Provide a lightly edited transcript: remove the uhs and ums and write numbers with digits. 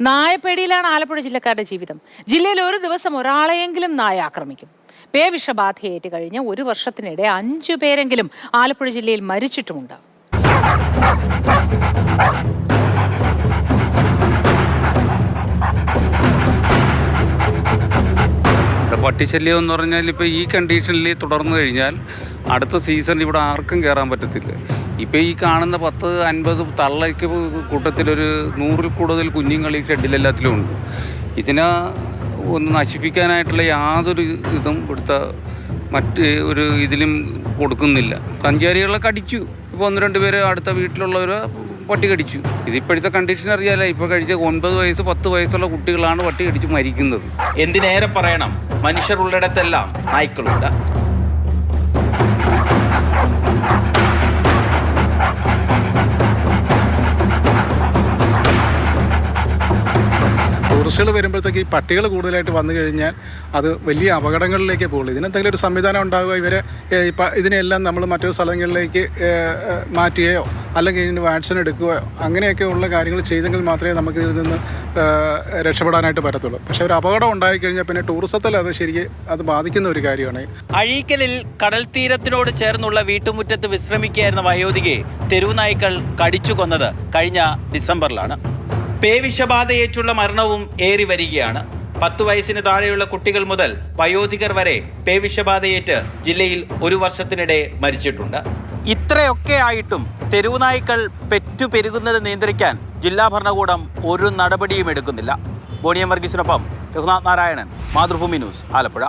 നായപ്പേടിയിലാണ് ആലപ്പുഴ ജില്ലക്കാരുടെ ജീവിതം. ജില്ലയിൽ ഒരു ദിവസം ഒരാളെയെങ്കിലും നായ ആക്രമിക്കും. പേവിഷബാധയേറ്റ് കഴിഞ്ഞ് ഒരു വർഷത്തിനിടെ 5 പേരെങ്കിലും ആലപ്പുഴ ജില്ലയിൽ മരിച്ചിട്ടുമുണ്ട്. പട്ടിശല്യം എന്ന് പറഞ്ഞാൽ ഇപ്പോൾ ഈ കണ്ടീഷനിൽ തുടർന്നു കഴിഞ്ഞാൽ അടുത്ത സീസണിൽ ഇവിടെ ആർക്കും കയറാൻ പറ്റത്തില്ല. ഇപ്പോൾ ഈ കാണുന്ന 10-50 തള്ളയ്ക്ക് കൂട്ടത്തിലൊരു 100-ൽ കൂടുതൽ കുഞ്ഞുങ്ങൾ ഈ ഷെഡിലെല്ലാത്തിലും ഉണ്ട്. ഇതിനെ ഒന്ന് നശിപ്പിക്കാനായിട്ടുള്ള യാതൊരു ഇതും ഇവിടുത്തെ മറ്റ് ഒരു ഇതിലും കൊടുക്കുന്നില്ല. സഞ്ചാരികളെ കടിച്ചു. ഇപ്പോൾ 1-2 പേര് അടുത്ത വീട്ടിലുള്ളവർ പട്ടി കടിച്ചു. ഇതിപ്പോഴത്തെ കണ്ടീഷൻ അറിയാലോ. ഇപ്പോൾ കഴിച്ച 9 വയസ്സ് 10 വയസ്സുള്ള കുട്ടികളാണ് പട്ടി കടിച്ച് മരിക്കുന്നത്. എന്തിനേറെ പറയണം, മനുഷ്യരുള്ളിടത്തെല്ലാം നായ്ക്കളുണ്ട്. ടൂറിസ്റ്റുകൾ വരുമ്പോഴത്തേക്ക് ഈ പട്ടികൾ കൂടുതലായിട്ട് വന്നു കഴിഞ്ഞാൽ അത് വലിയ അപകടങ്ങളിലേക്ക് പോകുള്ളൂ. ഇതിനെന്തെങ്കിലും ഒരു സംവിധാനം ഉണ്ടാകുക, ഇവരെ ഇതിനെല്ലാം നമ്മൾ മറ്റൊരു സ്ഥലങ്ങളിലേക്ക് മാറ്റുകയോ അല്ലെങ്കിൽ ഇതിന് വാക്സിൻ എടുക്കുകയോ അങ്ങനെയൊക്കെ ഉള്ള കാര്യങ്ങൾ ചെയ്തെങ്കിൽ മാത്രമേ നമുക്ക് ഇതിൽ നിന്ന് രക്ഷപ്പെടാനായിട്ട് പറ്റത്തുള്ളൂ. പക്ഷേ ഒരു അപകടം ഉണ്ടായിക്കഴിഞ്ഞാൽ പിന്നെ ടൂറിസത്തിൽ അത് ശരിക്കും അത് ബാധിക്കുന്ന ഒരു കാര്യമാണ്. അഴീക്കലിൽ കടൽ തീരത്തിനോട് ചേർന്നുള്ള വീട്ടുമുറ്റത്ത് വിശ്രമിക്കുകയായിരുന്ന വയോധികയെ തെരുവ് നായ്ക്കൾ കടിച്ചു കൊന്നത് കഴിഞ്ഞ ഡിസംബറിലാണ്. പേവിഷബാധയേറ്റുള്ള മരണവും ഏറി വരികയാണ്. 10 വയസ്സിന് താഴെയുള്ള കുട്ടികൾ മുതൽ വയോധികർ വരെ പേവിഷബാധയേറ്റ് ജില്ലയിൽ ഒരു വർഷത്തിനിടെ മരിച്ചിട്ടുണ്ട്. ഇത്രയൊക്കെ ആയിട്ടും തെരുവുനായ്ക്കൾ പെറ്റുപെരുകുന്നത് നിയന്ത്രിക്കാൻ ജില്ലാ ഭരണകൂടം ഒരു നടപടിയും എടുക്കുന്നില്ല. ബോണിയം വർഗീസിനൊപ്പം രഘുനാഥ് നാരായണൻ, മാതൃഭൂമി ന്യൂസ്, ആലപ്പുഴ.